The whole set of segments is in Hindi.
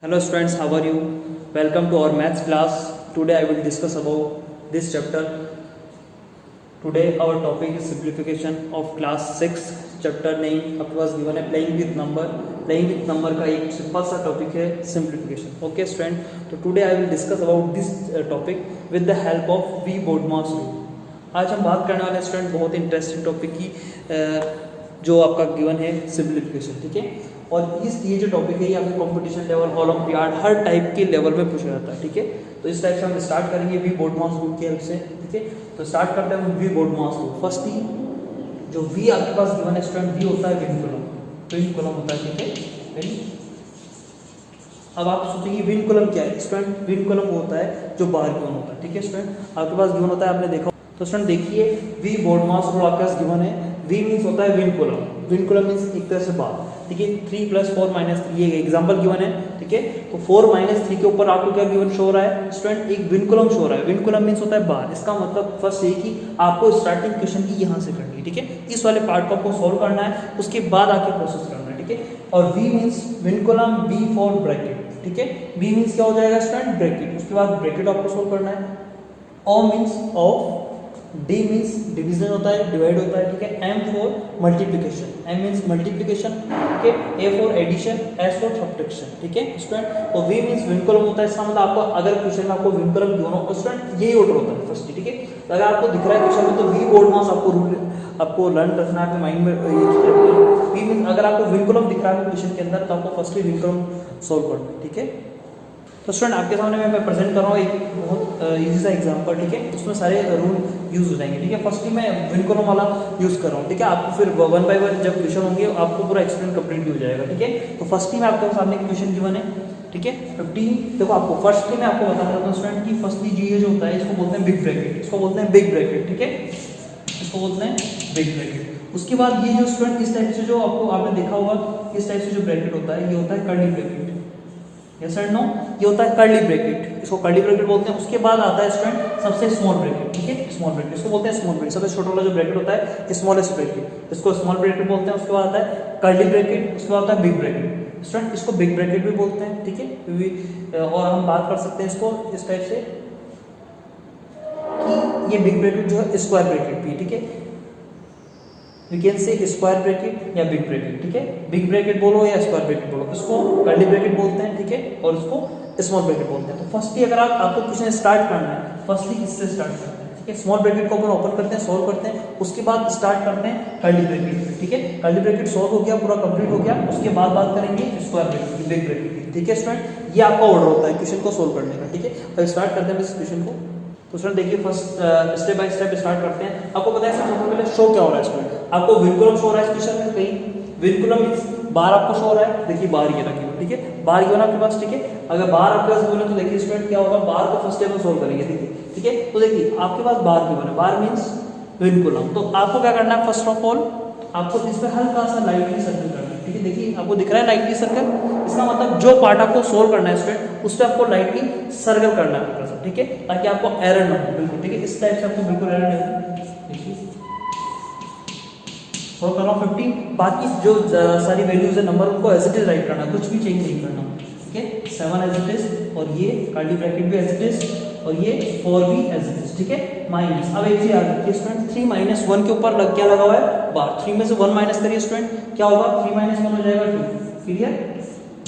Hello students, how are you? Welcome to our maths class. Today I will discuss about this chapter. Today our topic is simplification of class 6 chapter name आपके पास given है playing with number. Playing with number का एक सिंपल सा टॉपिक है simplification. Okay student, तो today I will discuss about this topic with the help of V BODMAS rule. आज हम बात करने वाले स्टूडेंट बहुत इंटरेस्टिंग टॉपिक की जो आपका गिवन है सिंप्लीफिकेशन, ठीक है। और ये जो टॉपिक है ये आपके कंपटीशन लेवल, ओलंपियाड, हर टाइप के लेवल में पूछा जाता है, ठीक है। तो इस टाइप से हम स्टार्ट करेंगे वी BODMAS रूल की हेल्प से, ठीक है। तो स्टार्ट करते हैं वी BODMAS रूल। फर्स्टली जो वी आपके पास गिवन है स्टूडेंट, वी होता है विन कॉलम होता है, ठीक है। अब आप सोचेंगे विन कॉलम क्या है स्टूडेंट? विन कॉलम होता है जो बाहर गिवन होता है, ठीक है स्टूडेंट। आपके पास गिवन होता है, आपने देखा। तो स्टूडेंट देखिए वी BODMAS रूल आपके पास गिवन है। वी मीन्स होता है win column, win column means एक तरह से बाहर, ठीक है। 3 + 4 - 3 ये एग्जांपल गिवन है, ठीक है। तो 4 - 3 के ऊपर आपको क्या गिवन शो हो रहा है स्टूडेंट? एक विन कॉलम शो हो रहा है। विन कॉलम मीन्स होता है बाहर। इसका मतलब फर्स्ट ये कि आपको स्टार्टिंग क्वेश्चन की यहाँ से करनी है, ठीक है। इस वाले पार्ट को आपको सॉल्व करना है, उसके बाद आके प्रोसेस करना है, ठीक है। और V means vinculum, B for bracket, ठीक है। बी मीन्स क्या हो जाएगा स्टूडेंट? ब्रैकेट। उसके बाद ब्रैकेट आपको सॉल्व करना है। O means of, D means division होता है, डिवाइड होता है, ठीक है। M for multiplication, M means multiplication, ठीक है। A for addition, S for subtraction, ठीक है स्टूडेंट। और वी मीन्स विन कॉलम होता है। इसका मतलब आपको अगर क्वेश्चन में आपको विन कॉलम दोनों स्टूडेंट यही ऑर्डर होता है फर्स्ट, ठीक है। तो अगर आपको दिख रहा है क्वेश्चन में तो वी BODMAS आपको रूल आपको लर्न रखना है, माइंड में। वी मीन्स अगर आपको विन कॉलम दिख रहा है क्वेश्चन के अंदर तो आपको फर्स्टली विन कॉलम सॉल्व करना है, ठीक है। तो स्टूडेंट आपके सामने मैं प्रेजेंट कर रहा हूँ एक बहुत इजी सा एग्जांपल, ठीक है। उसमें सारे रूल यूज हो जाएंगे, ठीक है। फर्स्टली मैं विन कॉलम वाला यूज कर रहा हूँ, ठीक है। आपको फिर 1 बाय 1 जब क्वेश्चन होंगे आपको पूरा एक्सप्लेन कंप्लीट भी हो जाएगा, ठीक है। तो फर्स्टली मैं आपके सामने क्वेश्चन गिवन है, ठीक है। 15 देखो आपको फर्स्टली मैं आपको बताना चाहता हूँ स्टूडेंट की फर्स्टली ये जो होता है इसको बोलते हैं बिग ब्रैकेट, इसको बोलते हैं बिग ब्रैकेट, ठीक है। इसको बोलते हैं बिग ब्रैकेट। उसके बाद ये जो स्टूडेंट इस टाइप से जो आपको आपने देखा होगा इस टाइप से जो ब्रैकेट होता है ये होता है कर्ली ब्रैकेट, यस और नो। ये होता है कर्ली ब्रैकेट, इसको कर्ली ब्रैकेट बोलते हैं। उसके बाद आता है स्टूडेंट सबसे स्मॉल ब्रैकेट, ठीक है। स्मॉल ब्रैकेट इसको बोलते हैं स्मॉल ब्रैकेट, सबसे छोटा वाला जो ब्रैकेट होता है स्मॉलेस्ट ब्रैकेट, इसको स्मॉल ब्रैकेट बोलते हैं। उसके बाद आता है कर्ली ब्रैकेट, उसके बाद आता है बिग ब्रैकेट स्टूडेंट, इसको बिग ब्रैकेट भी बोलते हैं, ठीक है। और हम बात कर सकते हैं इसको इस टाइप से कि ये बिग ब्रैकेट जो है स्क्वायर ब्रैकेट भी, ठीक है। We can say square bracket या बिग ब्रैकेट, ठीक है। बिग ब्रैकेट बोलो या स्क्वायर ब्रैकेट बोलो, इसको कर्ली ब्रैकेट बोलते हैं, ठीक है। और इसको स्मॉल ब्रैकेट बोलते हैं। तो फर्स्टली अगर आपको क्वेश्चन स्टार्ट करना है फर्स्टली इससे स्टार्ट करते हैं, ठीक है। स्मॉल ब्रैकेट को अपन ओपन करते हैं, सॉल्व करते हैं, उसके बाद स्टार्ट करते हैं कर्ली ब्रैकेट, ठीक है। कर्ली ब्रैकेट सॉल्व हो गया, पूरा कंप्लीट हो गया, उसके बाद बात करेंगे स्क्वायर ब्रैकेट, बिग ब्रैकेट, ठीक है स्टूडेंट। ये आपका ऑर्डर होता है क्वेश्चन को सॉल्व करने का, ठीक है। तो स्टार्ट करते हैं इस क्वेश्चन को। तो स्टूडेंट देखिए first step by step start करते हैं। आपको पता है सबसे पहले शो क्या हो रहा है स्टूडेंट? आपको विन कॉलम शो हो रहा है क्वेश्चन में कहीं विन कॉलम मींस बार आपको शो हो रहा है, देखिए बार ये रखिए, ठीक है। बार गिवन आपके पास, ठीक है। अगर बार आपके पास गिवन है तो देखिए स्टूडेंट क्या होगा, बार को फर्स्ट स्टेप में सोल्व करेंगे, देखिए, ठीक है। तो देखिए आपके पास बार गिवन है, बार मींस विन कॉलम। तो आपको क्या करना है फर्स्ट ऑफ ऑल आपको इस पे हल्का सा लाइटली सर्कल करना है, ठीक है। देखिए आपको दिख रहा है लाइटली सर्कल, इसका मतलब जो पार्ट आपको सोल्व करना है स्टूडेंट उस पे आपको लाइटली सर्कल करना है, ठीक है, ताकि आपको एरर ना हो, बिल्कुल, ठीक है। इस टाइप से आपको बिल्कुल एरर नहीं हो। देखिए सॉल्व कर रहा हूँ 15, बाकी जो सारी वैल्यूज है नंबर उनको एज इट इज राइट करना, कुछ भी चेंज नहीं करना, ठीक है। 7 एज इट इज, और ये कर्ली ब्रैकेट भी एज इट इज, और ये 4 भी एज इट इज, ठीक है। माइनस, अब एक चीज याद रखिए स्टूडेंट 3 - 1 के ऊपर क्या लगा हुआ है बार, 3 में से 1 माइनस करिए स्टूडेंट, क्या होगा 3 - 1 हो जाएगा 2, क्लियर।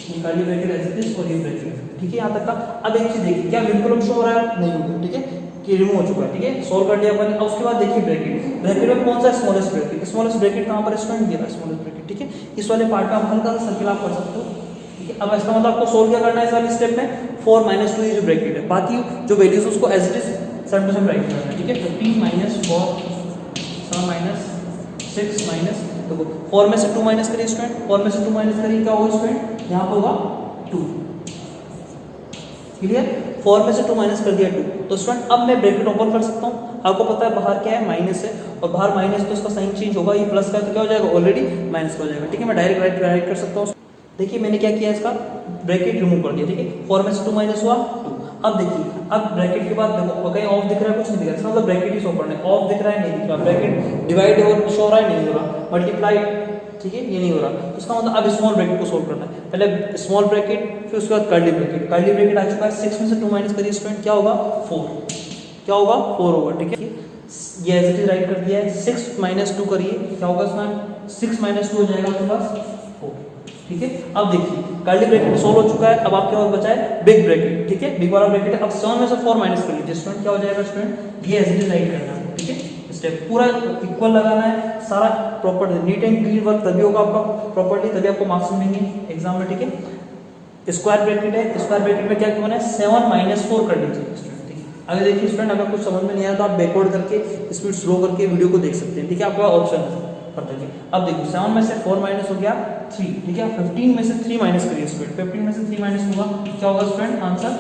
ये curly bracket as it is और ये ब्रैकेट, ठीक है, यहाँ तक का। अब एक चीज देखिए क्या विन कॉलम शो हो रहा है? नहीं हो गया, ठीक है, कि रिमूव हो चुका है, ठीक है। सॉल्व कर लिया अपन। अब उसके बाद देखिए ब्रैकेट, ब्रैकेट में कौन सा स्मॉलेस्ट ब्रैकेट? स्मॉलेस्ट ब्रैकेट कहाँ पर स्टूडेंट? ये रहा स्मॉलेस्ट ब्रैकेट, ठीक है। इस वाले पार्ट में आप हल्का सा सर्किल आप कर सकते हो, ठीक है। अब इसका मतलब आपको सॉल्व क्या करना है इस वाले स्टेप में? 4 - 2 ये जो ब्रैकेट है, बाकी जो वैल्यूज उसको as it is same to same write करना है, ठीक है। 15 - 4 - 6 माइनस, देखो 4 में से 2 माइनस करिए स्टूडेंट, 4 में से 2 माइनस करिए क्या होगा स्टूडेंट? यहाँ पर होगा 2, क्लियर। 4 में से 2 माइनस कर दिया 2। तो स्टूडेंट अब मैं ब्रैकेट ओपन कर सकता हूँ। आपको पता है बाहर क्या है माइनस है, और बाहर माइनस तो उसका साइन चेंज होगा, ये प्लस का तो क्या हो जाएगा ऑलरेडी माइनस का हो जाएगा, ठीक है। मैं डायरेक्ट राइट कर सकता हूँ। देखिए मैंने क्या किया, इसका ब्रैकेट रिमूव कर दिया, ठीक है। 4 में से 2 माइनस हुआ 2। अब देखिए अब ब्रैकेट के बाद देखो कहीं ऑफ दिख रहा है, कुछ नहीं दिख रहा, इसका मतलब ब्रैकेट ही शो करना है। ऑफ दिख रहा है, नहीं दिख रहा, ब्रैकेट डिवाइड और शो हो रहा है, नहीं हो रहा, मल्टीप्लाई ठीक है, ये नहीं हो रहा, तो इसका मतलब अब स्मॉल ब्रैकेट को सोल्व करना है। पहले स्मॉल ब्रैकेट, फिर उसके बाद कर्ली ब्रैकेट। कर्ली ब्रैकेट आ चुका है, 6 में से 2 माइनस करिए स्टूडेंट, क्या होगा 4, क्या होगा 4 होगा, ठीक है। ये एज इट इज राइट कर दिया है। 6 माइनस 2 करिए, क्या होगा इसमें 6 माइनस 2 हो जाएगा आपके पास 4, ठीक है। अब देखिए कर्ली ब्रैकेट सोल्व हो चुका है, अब आपके पास बचा है बिग ब्रैकेट, ठीक है, बिग वाला ब्रैकेट है। अब 7 में से 4 माइनस कर लीजिए स्टूडेंट, क्या हो जाएगा स्टूडेंट, ये एज इट इज राइट करना है, ठीक है। स्टेप पूरा इक्वल लगाना है, सारा proper neat and clean work तभी होगा आपका प्रॉपर्ली, तभी आपको मार्क्स मिलेंगे एग्जाम में, ठीक है। स्क्वायर ब्रैकेट है, स्क्वायर ब्रैकेट में क्या गिवन है 7 माइनस 4 कर लीजिए स्टूडेंट, ठीक है। अगर देखिए स्टूडेंट अगर कुछ समझ में नहीं आया तो आप बैकवर्ड करके स्पीड स्लो करके वीडियो को देख सकते हैं, ठीक है, आपका ऑप्शन कर देंगे। अब देखो 7 में से 4 माइनस हो गया 3, ठीक है। 15 में से 3 माइनस करिए स्टूडेंट, 15 में से 3 माइनस होगा, क्या होगा student answer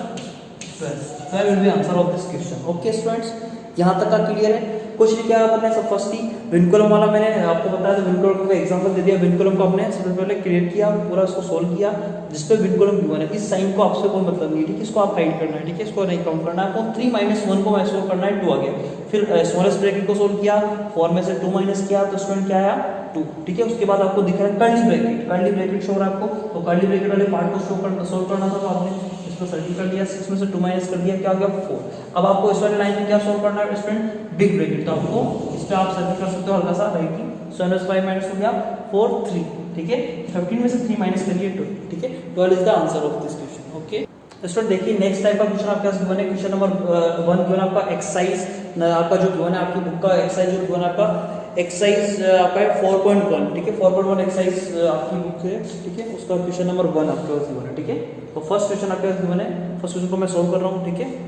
12 will be answer of this question. Okay students, यहाँ तक का क्लियर है। कुछ नहीं किया आपने, सब फर्स्ट ही विनकुलम वाला मैंने आपको बताया था, विनकुलम का एग्जांपल दे दिया। विनकुलम को आपने सबसे पहले क्रिएट किया, पूरा उसको सोल्व किया, जिस पे विनकुलम गिवन है। इस साइन को आपसे कोई मतलब नहीं, ठीक है, इसको आप हाइड करना है, ठीक है, इसको नहीं काउंट करना है आपको। 3 माइनस 1 को सोल्व करना है, 2 आ गया। फिर स्मॉलेस्ट ब्रैकेट को सोल्व किया, 4 में से 2 माइनस किया तो स्टूडेंट क्या आया 2, ठीक है। उसके बाद आपको दिख रहा है curly bracket, curly bracket show हो रहा है आपको, तो कर्ली ब्रैकेट वाले पार्ट को सोल्व करना था, तो आपने इसको सर्किल कर दिया, 6 में से 2 माइनस कर दिया, क्या हो गया 4। अब आपको इस वाले लाइन में क्या सोल्व करना है स्टूडेंट, बिग ब्रैकेट, तो आपको इस पे आप सर्किल कर सकते हो हल्का सा राइट की। 7 5 माइनस हो गया 4 3, ठीक है। 15 में से 3 माइनस करिए 2, ठीक है। 12 is the answer of this question. Okay student, देखिए नेक्स्ट टाइप का क्वेश्चन आपके पास गिवन है, क्वेश्चन नंबर 1 गिवन आपका एक्सरसाइज आपका जो गिवन है आपकी बुक का एक्सरसाइज जो गिवन आपका एक्सरसाइज आपका है 4.1, ठीक है। 4.1 एक्सरसाइज आपकी बुक है, ठीक है, उसका क्वेश्चन नंबर 1 आपके पास गिवन है, ठीक है। तो फर्स्ट क्वेश्चन आपके पास गिवन है, फर्स्ट क्वेश्चन को मैं सोल्व कर रहा हूँ, ठीक है।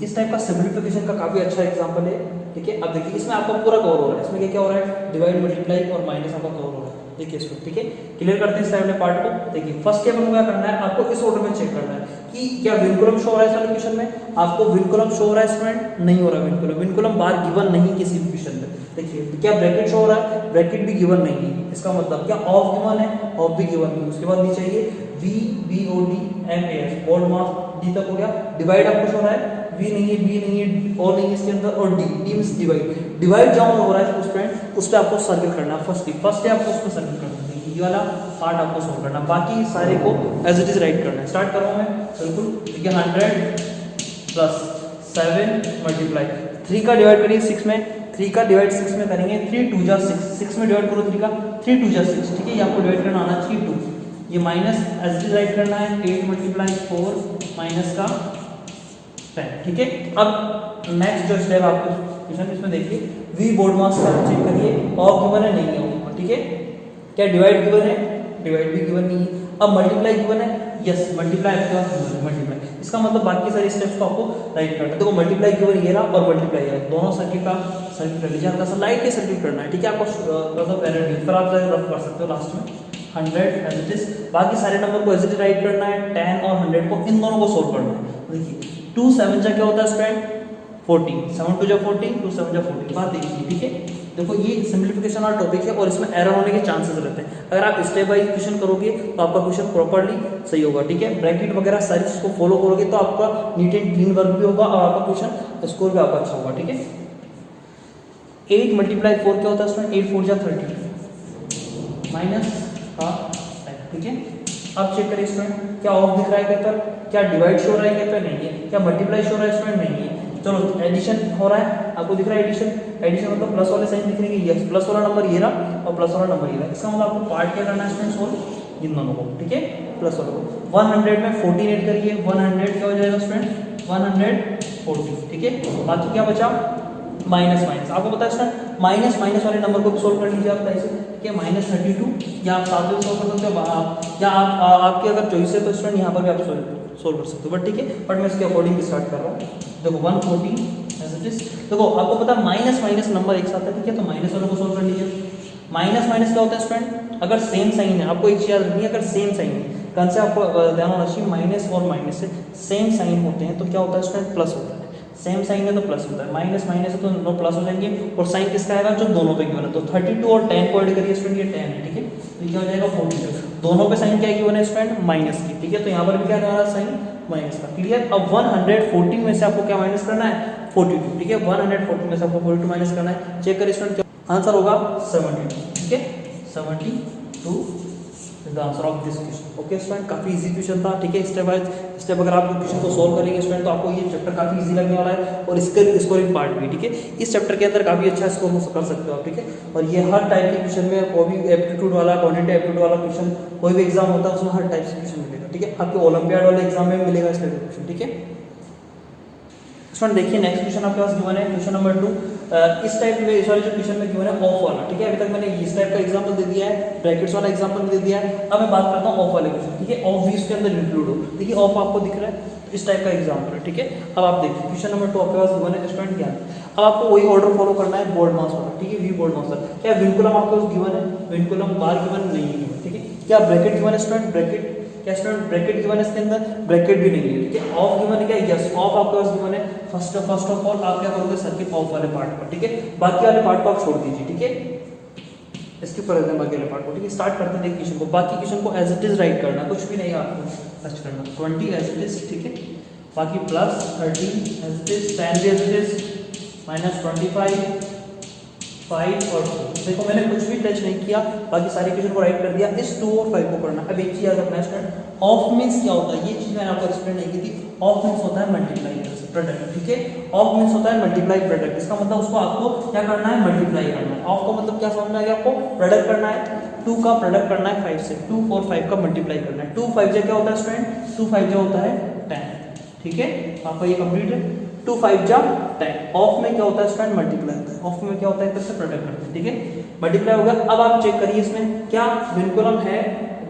इस टाइप का सिंपलीफिकेशन का काफी अच्छा एग्जांपल है, ठीक है। अब देखिए इसमें आपका पूरा कवर हो रहा है, इसमें क्या क्या हो रहा है, डिवाइड मल्टीप्लाई और माइनस आपका कवर हो रहा है, देखिए इसको, ठीक है। क्लियर करते हैं इस टाइप पार्ट को। देखिए फर्स्ट स्टेप में क्या करना है, आपको इस ऑर्डर में चेक करना है कि क्या विनकुलम शो हो रहा है इस क्वेश्चन में। आपको विनकुलम शो हो रहा है स्टूडेंट, नहीं हो रहा विनकुलम, विनकुलम बार गिवन नहीं किसी भी क्वेश्चन में। देखिए क्या ब्रैकेट शो हो रहा है, ब्रैकेट भी गिवन नहीं है, इसका मतलब क्या ऑफ गिवन है, ऑफ भी गिवन नहीं। उसके बाद भी चाहिए V B O D M A S, bold mark D तक हो गया। डिवाइड आपको शो हो रहा है, वी नहीं है, बी नहीं है, और नहीं है इसके अंदर, और D, D means divide. Divide जहां हो रहा है स्टूडेंट उस पे आपको सर्कल करना है, फर्स्ट है आपको उस पे सर्कल करना है, ये वाला पार्ट आपको सोल्व करना, बाकी सारे को एज इट इज राइट करना है। स्टार्ट करूँ मैं, बिल्कुल, ठीक है। 100 प्लस 7 मल्टीप्लाई 3 का डिवाइड करिए 6 में, 3 का डिवाइड 6 में करेंगे, 3 2 जा 6, 6 में डिवाइड करो 3 का, 3 2 जा 6, ठीक है। ये आपको डिवाइड करना आना 3 2, ये minus as it is write करना है। 8 मल्टीप्लाई 4 माइनस का 10, ठीक है। अब नेक्स्ट जो स्टेप आपको क्वेश्चन इसमें देखिए, वी बोर्ड मार्क्स का चेक करिए, और गिवन है नहीं है, ठीक है। क्या डिवाइड गिवन है, डिवाइड भी गिवन नहीं है। अब मल्टीप्लाई गिवन है, यस मल्टीप्लाई आपके पास गिवन है, मल्टीप्लाई। इसका मतलब बाकी सारे स्टेप्स को आपको राइट करना है। देखो मल्टीप्लाई गिवन ये रहा और मल्टीप्लाई है, दोनों सर्किल का सर्किल कर लीजिए, हल्का सा लाइट के सर्किल करना है, ठीक है। आपको मतलब एरर नहीं, फिर आप रफ कर सकते हो लास्ट में 100 एज इट इज। बाकी सारे नंबर को एज इट इज राइट करना है, 10 और 100 को इन दोनों को सोल्व करना है। देखिए 2 7 जा क्या होता है स्टूडेंट 14, 7 2 जा 14, 2 7 जा 14, बात देखिए, ठीक है। देखो ये सिंपलीफिकेशन वाला टॉपिक है और इसमें एरर होने के चांसेस रहते हैं। अगर आप स्टेप बाय क्वेश्चन करोगे तो आपका क्वेश्चन प्रॉपर्ली सही होगा, ठीक है। ब्रैकेट वगैरह सारी चीज को फॉलो करोगे तो आपका नीट एंड क्लीन वर्क भी होगा और आपका क्वेश्चन स्कोर भी आपका अच्छा होगा, ठीक है। 8 मल्टीप्लाई 4 क्या होता है स्टूडेंट, 8 4 जा 30 माइनस का 10, ठीक है। अब चेक करिए स्टूडेंट, क्या ऑफ दिख रहा है क्या पर, क्या डिवाइड शो हो रहा है क्या पर, नहीं है। क्या मल्टीप्लाई शो हो रहा है स्टूडेंट, नहीं है। चलो एडिशन हो रहा है, आपको दिख रहा है एडिशन, एडिशन मतलब प्लस वाले साइन दिख रहे हैं, यस प्लस वाला नंबर ये रहा और प्लस वाला नंबर ये रहा। इसका मतलब आपको पार्ट क्या करना है स्टूडेंट, सोल्व इन दोनों को, ठीक है, प्लस वाले को। 100 में 14 ऐड करिए, 100 क्या हो जाएगा स्टूडेंट 140, ठीक है। बाकी क्या बचा माइनस माइनस, आपको पता है स्टूडेंट माइनस माइनस वाले नंबर को भी सोल्व कर लीजिए आप ऐसे, ठीक है। -32 या आप साथ में सोल्व कर सकते हो, या आप आपकी अगर चॉइस है तो स्टूडेंट यहाँ पर भी आप सोल्व कर सकते हो, बट ठीक है। बट मैं इसके अकॉर्डिंग स्टार्ट कर रहा हूँ। देखो 114 एज इट इज। देखो आपको पता है माइनस माइनस नंबर एक साथ है, ठीक है, तो माइनस वालों को सोल्व कर लीजिए। माइनस माइनस क्या होता है स्टूडेंट, अगर सेम साइन है, आपको एक चीज याद रखनी है, अगर सेम साइन है, कौन से आपको ध्यान होना चाहिए, माइनस और माइनस से सेम साइन होते हैं तो क्या होता है स्टूडेंट, प्लस होता है। सेम साइन है तो प्लस होता है, माइनस माइनस है तो नो प्लस हो जाएंगे। और साइन किसका आएगा, जो दोनों पे गिवन है। तो 32 और 10 को ऐड करिए स्टूडेंट, ये 10 है, ठीक है। तो क्या हो जाएगा 42, दोनों पे साइन क्या गिवन है स्टूडेंट, माइनस की, ठीक है। तो यहाँ पर भी क्या आ रहा है साइन माइनस का, क्लियर। अब 114 में से आपको क्या माइनस करना है, 42, ठीक है। 114 में से आपको 42 माइनस करना है। चेक करिए स्टूडेंट, आंसर होगा 72, ठीक है। 72 the answer of this question. Okay student, काफी इजी क्वेश्चन था, ठीक है। स्टेप बाय स्टेप अगर आप क्वेश्चन को सोल्व करेंगे स्टूडेंट तो आपको ये चैप्टर काफी इजी लगने वाला है, और इसके स्कोरिंग पार्ट भी, ठीक है। इस चैप्टर के अंदर काफी अच्छा स्कोर कर सकते हो आप, ठीक है। और ये हर टाइप के क्वेश्चन में, कोई भी एप्टीट्यूड वाला, क्वांटिटी एप्टीट्यूड वाला क्वेश्चन, कोई भी एग्जाम होता है उसमें हर टाइप से क्वेश्चन मिलेगा, ठीक है। आपके ओलंपियाड वाले एग्जाम में मिलेगा इस टाइप का क्वेश्चन, ठीक है। स्टूडेंट देखिए नेक्स्ट क्वेश्चन आपके पास गिवन है, क्वेश्चन नंबर 2। इस टाइप में इस वाले जो क्वेश्चन में गिवन है ऑफ वाला, ठीक है। अभी तक मैंने इस टाइप का एग्जांपल दे दिया है, ब्रैकेट्स वाला एग्जांपल भी दे दिया है। अब मैं बात करता हूं ऑफ वाले क्वेश्चन, ठीक है। ऑफ भी इसके अंदर इंक्लूड हो, देखिए ऑफ आपको दिख रहा है, इस टाइप का एग्जांपल है, ठीक है। अब आप देखिए क्वेश्चन नंबर 2 आपके पास गिवन है स्टूडेंट क्या है। अब आपको वही ऑर्डर फॉलो करना है, बोर्ड मास वाला, ठीक है। वी बोर्ड मास वाला क्या विनकुलम आपके पास गिवन है, विनकुलम बार गिवन नहीं है, ठीक है। क्या ब्रैकेट गिवन है स्टूडेंट, ब्रैकेट क्या स्टूडेंट ब्रैकेट गिवन है, इसके अंदर ब्रैकेट भी नहीं है, ठीक है। ऑफ गिवन है क्या, यस ऑफ आपके पास गिवन है। फर्स्ट ऑफ ऑल आप क्या करोगे, सर्किट ऑफ वाले पार्ट पर, ठीक है। बाकी वाले पार्ट को आप छोड़ दीजिए, ठीक है। इसके ऊपर रहते हैं बाकी वाले पार्ट को, ठीक है। स्टार्ट करते हैं क्वेश्चन को। बाकी क्वेश्चन को एज इट इज राइट करना, कुछ भी नहीं आपको टच करना। 20 एज इट इज, ठीक है। बाकी प्लस 30 एज इट इज, 10 भी एज इट इज, माइनस 25, 5 और 2। देखो मैंने कुछ भी टच नहीं किया, बाकी सारे क्वेश्चन को राइट कर दिया। इस 2 और 5 को करना। अब एक चीज याद रखना है, ऑफ मींस क्या होता है, ये चीज मैंने आपको एक्सप्लेन नहीं की थी। ऑफ मींस होता है मल्टीप्लाई प्रोडक्ट, ठीक है। ऑफ मींस होता है मल्टीप्लाई प्रोडक्ट, इसका मतलब उसको आपको क्या करना है, मल्टीप्लाई करना है। ऑफ का मतलब क्या समझ में आ गया आपको, प्रोडक्ट करना है। 2 का प्रोडक्ट करना है 5 से, 2 और 5 का मल्टीप्लाई करना है। 2 5 जा क्या होता है स्टूडेंट, 2 5 जा होता है 10, ठीक है। आपका ये कंप्लीट है। 2 5 जा 10। ऑफ में क्या होता है स्टूडेंट, मल्टीप्लाई होता है। ऑफ में क्या होता है, इससे प्रोडक्ट करते हैं, ठीक है। मल्टीप्लाई हो गया। अब आप चेक करिए इसमें क्या विनकुलम है,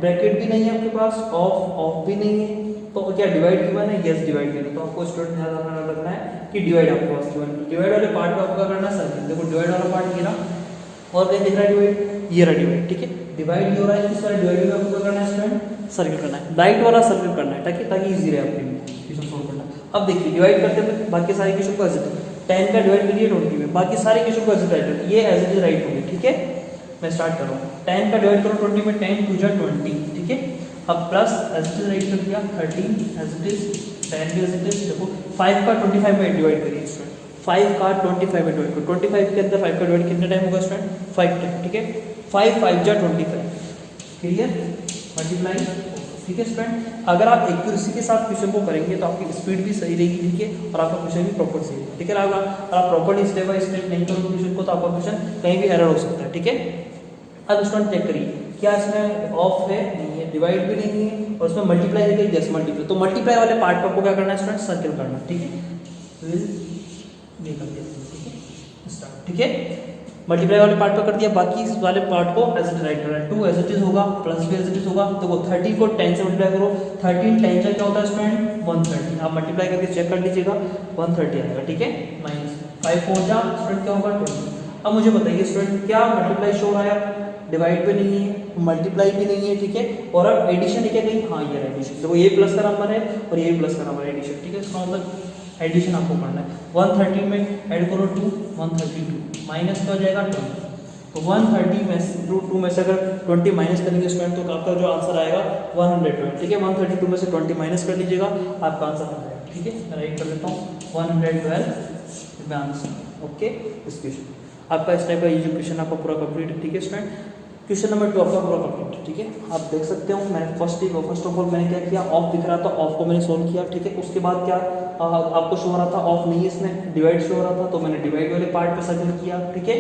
ब्रैकेट भी नहीं है आपके पास, ऑफ भी नहीं है, तो क्या डिवाइड गिवन है, यस डिवाइड गिवन है। तो आपको स्टूडेंट ध्यान रखना है कि डिवाइड आपके पास गिवन है। डिवाइड वाले पार्ट को आपको करना है सर्किल। देखो डिवाइड वाला पार्ट ये ना, और क्या दिख रहा है डिवाइड, ये रहा डिवाइड, ठीक है। डिवाइड ये हो रहा है, इस वाले डिवाइड में आपको करना है स्टूडेंट सर्किल करना है, राइट वाला सर्किल करना है, ताकि इजी रहे आपके लिए क्वेश्चन सोल्व करना। अब देखिए डिवाइड करते हैं बाकी सारे क्वेश्चन को एज इट इज, 10 का डिवाइड करिए 20 में, बाकी सारे क्वेश्चन को एज इट राइट, ये एज इट इज राइट होगी, ठीक है। मैं स्टार्ट कर रहा हूँ। 10 का डिवाइड करो 20 में, 10 2 जा 20, ठीक है। अब plus as it is write कर दिया, 13 एज इट इज, 10 भी एज इट इज। देखो 5 का 25 में डिवाइड करिए स्टूडेंट, 5 का 25 में डिवाइड करो। 25 के अंदर 5 का डिवाइड कितने टाइम होगा स्टूडेंट, 5 टाइम, ठीक है। 5 5 जा 25, क्लियर, मल्टीप्लाई, ठीक है स्टूडेंट। अगर आप एक्यूरेसी के साथ क्वेश्चन को करेंगे तो आपकी स्पीड भी सही रहेगी, ठीक है, और आपका क्वेश्चन भी प्रॉपर सही है, ठीक है। अगर आप प्रॉपर्ली स्टेप बाय स्टेप नहीं करोगे क्वेश्चन को तो आपका क्वेश्चन कहीं भी एरर हो सकता है, ठीक है। अब स्टूडेंट चेक करिए क्या इसमें ऑफ है, नहीं है, डिवाइड भी नहीं है, और इसमें मल्टीप्लाई है, जस्ट मल्टीप्लाई। तो मल्टीप्लाई वाले पार्ट पर आपको क्या करना है स्टूडेंट, सर्किल करना, ठीक है। ठीक है, मल्टीप्लाई वाले पार्ट पर कर दिया, बाकी इस वाले पार्ट को एज इट राइट करना है। 2 एज इट इज होगा, प्लस भी एज इट इज होगा। तो वो 30 को 10 से मल्टीप्लाई करो, 13 10 से क्या होता है स्टूडेंट, 130। आप मल्टीप्लाई करके चेक कर लीजिएगा, 130 आएगा, ठीक है। माइनस 5 4 जा स्टूडेंट क्या होगा 20। अब मुझे बताइए स्टूडेंट क्या मल्टीप्लाई शो हो रहा है, डिवाइड भी नहीं है, मल्टीप्लाई भी नहीं है, ठीक है। और अब एडिशन है क्या कहीं, हाँ ये एडिशन, देखो ये प्लस का नंबर है और ये प्लस का नंबर है, एडिशन, ठीक है। इसका मतलब एडिशन आपको करना है। 130 में ऐड करो 2, 132 माइनस का हो जाएगा 2। तो 130 में 2 में से अगर 20 माइनस करेंगे स्टूडेंट तो आपका जो आंसर आएगा 112, ठीक है। 132 में से 20 माइनस कर लीजिएगा, आपका आंसर आ जाएगा, ठीक है। मैं राइट कर लेता हूँ 112 आंसर, ओके। इस क्वेश्चन आपका इस टाइप का ये जो क्वेश्चन आपका पूरा कंप्लीट है, ठीक है स्टूडेंट। क्वेश्चन नंबर 2 आपका पूरा कंप्लीट, ठीक है। आप देख सकते हो मैंने फर्स्ट ऑफ ऑल मैंने क्या किया, ऑफ दिख रहा था, ऑफ को मैंने सोल्व किया, ठीक है। उसके बाद क्या आपको शो हो रहा था, ऑफ नहीं है इसमें, डिवाइड शो हो रहा था, तो मैंने डिवाइड वाले पार्ट पे सर्कल किया, ठीक है।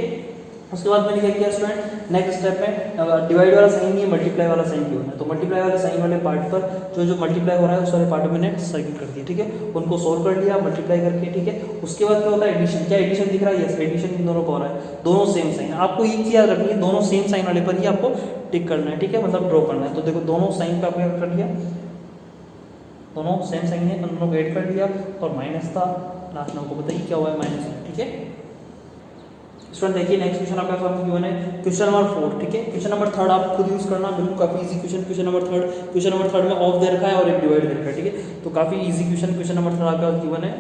उसके बाद मैंने क्या किया स्टूडेंट, नेक्स्ट स्टेप में डिवाइड वाला साइन नहीं है, मल्टीप्लाई वाला साइन क्यों है, तो मल्टीप्लाई वाले साइन वाले पार्ट पर जो मल्टीप्लाई हो रहा है उस वाले पार्ट में मैंने सर्किल कर दिया, ठीक है। उनको सोल्व कर लिया मल्टीप्लाई करके, ठीक है। उसके बाद क्या होता है एडिशन, क्या एडिशन दिख रहा है, यस एडिशन इन दोनों का हो रहा है, दोनों सेम साइन। आपको एक चीज याद रखनी है, दोनों सेम साइन वाले पर ही आपको टिक करना है, ठीक है, मतलब ड्रॉ करना है। तो देखो दोनों साइन का आपने कर लिया, दोनों सेम साइन है, दोनों को ऐड कर लिया और माइनस था, लास्ट में आपको बताइए क्या हुआ है, माइनस, ठीक है। स्टूडेंट देखिए नेक्स्ट क्वेश्चन आपका सामने गिवन है, क्वेश्चन नंबर 4, ठीक है। क्वेश्चन नंबर 3 आप खुद यूज करना, बिल्कुल काफी इजी क्वेश्चन। क्वेश्चन नंबर 3 में ऑफ दे रखा है और एक डिवाइड दे रखा है, ठीक है। तो काफी इजी क्वेश्चन क्वेश्चन नंबर 3 आपका गिवन है,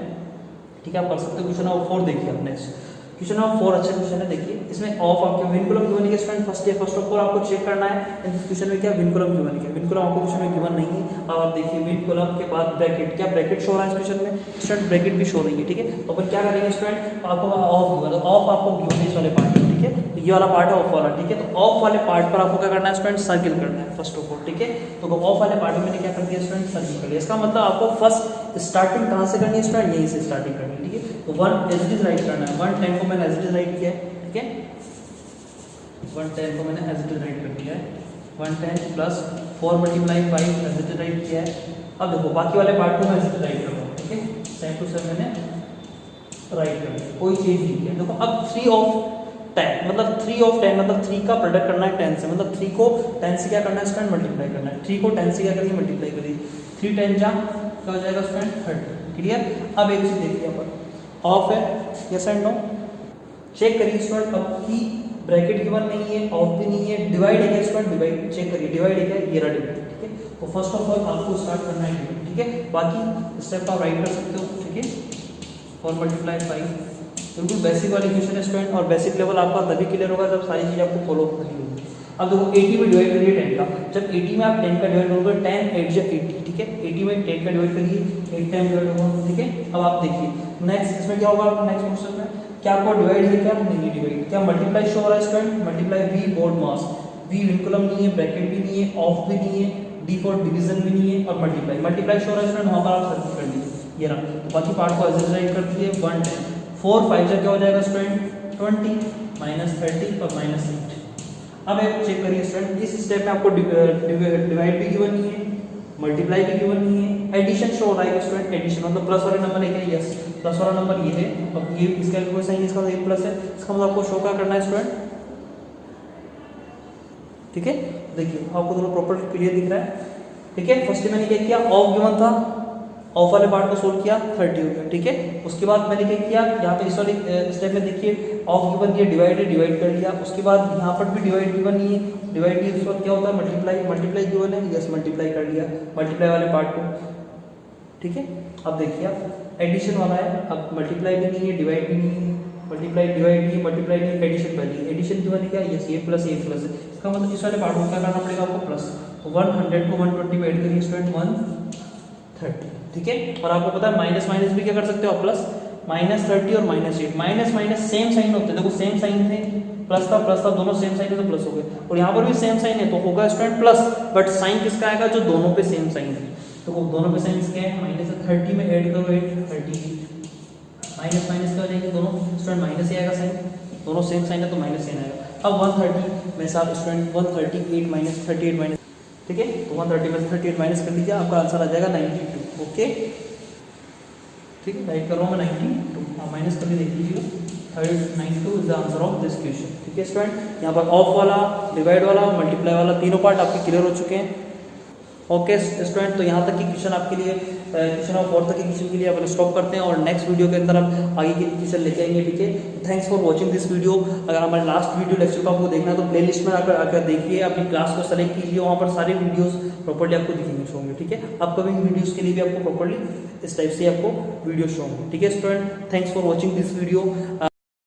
ठीक है। आप कर सकते हो। क्वेश्चन नंबर 4 देखिए आप नेक्स्ट क्वेश्चन नंबर 4 अच्छा क्वेश्चन है, देखिए इसमें ऑफ आपके विनकुलम गिवन है स्टूडेंट। फर्स्ट ऑफ ऑल आपको चेक करना है इस क्वेश्चन में क्या विनकुलम गिवन है, विनकुलम आपको क्वेश्चन में गिवन नहीं है। अब आप देखिए विनकुलम के बाद ब्रैकेट, क्या ब्रैकेट शो हो रहा है इस क्वेश्चन में स्टूडेंट, ब्रैकेट भी शो नहीं है, ठीक है। तो अपन क्या करेंगे स्टूडेंट, आपको ऑफ गिवन है, ऑफ आपको गिवन है इस वाले पार्ट में, ठीक है। तो ये वाला पार्ट है ऑफ वाला, ठीक है। तो ऑफ वाले पार्ट पर आपको क्या करना है स्टूडेंट, सर्किल करना है फर्स्ट ऑफ ऑल, ठीक है। तो ऑफ वाले पार्ट में मैंने क्या कर दिया स्टूडेंट, सर्किल कर लिया। इसका मतलब आपको फर्स्ट स्टार्टिंग कहाँ से करनी है स्टूडेंट, यहीं से स्टार्टिंग करनी है, ठीक है। तो 1 एज इट इज राइट करना है, 110 को मैंने एज इट इज राइट किया है, ठीक है। 110 को मैंने एज इट इज राइट कर दिया है, 110 plus 4 multiply 5 as it is write किया है। अब देखो बाकी वाले पार्ट को मैं एज इट इज राइट कर रहा हूँ, ठीक है। सेम टू सेम मैंने राइट कर दिया, कोई चेंज नहीं किया। देखो अब 3 ऑफ 10 मतलब 3 ऑफ 10 मतलब 3 का प्रोडक्ट करना है 10 से, मतलब 3 को 10 से क्या करना है स्टूडेंट, मल्टीप्लाई करना है। 3 को 10 से क्या करिए, मल्टीप्लाई करिए। 3 10 जा क्या हो जाएगा स्टूडेंट, 30, क्लियर। अब एक चीज देखिए यहाँ पर ऑफ है, यस एंड नो, चेक करिए स्टूडेंट। अब की ब्रैकेट गिवन नहीं है, ऑफ भी नहीं है, डिवाइड है क्या स्टूडेंट, डिवाइड चेक करिए, डिवाइड है क्या, ये रहा डिवाइड, ठीक है। तो फर्स्ट ऑफ ऑल आपको स्टार्ट करना है डिवाइड, ठीक है। बाकी स्टेप आप राइट कर सकते हो, ठीक है। 4 मल्टीप्लाई 5 बिल्कुल बेसिक वाली क्वेश्चन है स्टूडेंट, और बेसिक लेवल आपका तभी क्लियर होगा जब सारी चीज़ आपको फॉलो करनी होगी। अब देखो 80 में डिवाइड करिए 10 का, जब 80 में आप 10 का डिवाइड करोगे 10 8 जा 80, ठीक है। 80 में 10 का डिवाइड करिए, 8 टाइम डिवाइड होगा, ठीक है। अब आप देखिए नेक्स्ट इसमें क्या होगा, नेक्स्ट क्वेश्चन में क्या आपको डिवाइड है क्या, नहीं डिवाइड, क्या मल्टीप्लाई शो हो रहा है student, multiply V BODMAS, V vinculum नहीं है, ब्रैकेट भी नहीं है, ऑफ भी नहीं है, डी फॉर डिवीजन भी नहीं है, और मल्टीप्लाई मल्टीप्लाई शो हो रहा है स्टूडेंट, वहाँ पर आप सर्च कर लीजिए, ये रहा। तो बाकी पार्ट को एज कर दीजिए, 110 4 5 क्या हो जाएगा स्टूडेंट, 20 माइनस 30 और माइनस 8। अब एक चेक करिए स्टूडेंट, इस स्टेप में आपको डिवाइड भी गिवन नहीं है, मल्टीप्लाई भी गिवन नहीं है, एडिशन शो हो रहा है स्टूडेंट, एडिशन मतलब प्लस वाला नंबर है क्या, यस प्लस वाला नंबर ये है। अब ये इसका कोई साइन, इसका ये प्लस है, इसका मतलब आपको शो क्या करना है स्टूडेंट, ठीक है। देखिए आपको दोनों प्रॉपर क्लियर दिख रहा है, ठीक है। फर्स्ट मैंने क्या किया, ऑफ गिवन था, ऑफ वाले पार्ट को सोल्व किया, 30 हो गया, ठीक है। उसके बाद मैंने क्या किया, यहाँ पे इस वाले स्टेप में देखिए ऑफ गिवन दिया, डिवाइड कर लिया। उसके बाद यहाँ पर भी डिवाइड गिवन नहीं है, डिवाइड नहीं, उसके बाद क्या होता है मल्टीप्लाई गिवन है, यस मल्टीप्लाई कर लिया मल्टीप्लाई वाले पार्ट को, ठीक है। अब देखिए आप एडिशन वाला है, अब मल्टीप्लाई भी नहीं है, डिवाइड भी नहीं है, मल्टीप्लाई डिवाइड नहीं, मल्टीप्लाई नहीं, एडिशन पहले, एडिशन गिवन है क्या, यस ये प्लस है, इसका मतलब इस वाले पार्ट को क्या करना पड़ेगा आपको प्लस। तो 100 को 120 में ऐड करिए स्टूडेंट, 130, ठीक है। और आपको पता है माइनस माइनस भी क्या कर सकते हो आप, प्लस -30 और -8, माइनस सेम साइन होते हैं, देखो सेम साइन थे, प्लस था दोनों सेम साइन है तो प्लस हो गए, और यहाँ पर भी सेम साइन है तो होगा स्टूडेंट प्लस, बट साइन किसका आएगा, जो दोनों पे सेम साइन है। तो दोनों पे साइन क्या है, -30 में ऐड करो 8 30, माइनस माइनस क्या हो जाएंगे दोनों स्टूडेंट, माइनस ही आएगा साइन, दोनों सेम साइन है तो माइनस साइन आएगा। अब 130 में से आप स्टूडेंट 138 माइनस 38 माइनस, ठीक है। तो 130 में से 38 माइनस कर लीजिए, आपका आंसर आ जाएगा 92, ओके ठीक है। राइट कर रहा हूँ मैं 92, हाँ माइनस करके देख लीजिए, 92 is the answer of this question, ठीक है स्टूडेंट। यहाँ पर ऑफ वाला, डिवाइड वाला, मल्टीप्लाई वाला तीनों पार्ट आपके क्लियर हो चुके हैं, ओके स्टूडेंट। तो यहाँ तक की क्वेश्चन आपके लिए, क्वेश्चन ऑफ 4 तक की क्वेश्चन के लिए अपन स्टॉप करते हैं, और नेक्स्ट वीडियो के अंदर हम आगे की क्वेश्चन लेके आएंगे, ठीक है। Thanks for watching this video. अगर हमारे लास्ट वीडियो लेक्चर को आपको देखना है तो प्लेलिस्ट में आकर देखिए, अपनी क्लास को सेलेक्ट कीजिए, वहाँ पर सारे वीडियोस प्रॉपर्ली आपको दिखेंगे, शो होंगे, ठीक है। अपकमिंग वीडियोस के लिए भी आपको प्रॉपर्ली इस टाइप से आपको वीडियो शो होंगे, ठीक है student. Thanks for watching this video.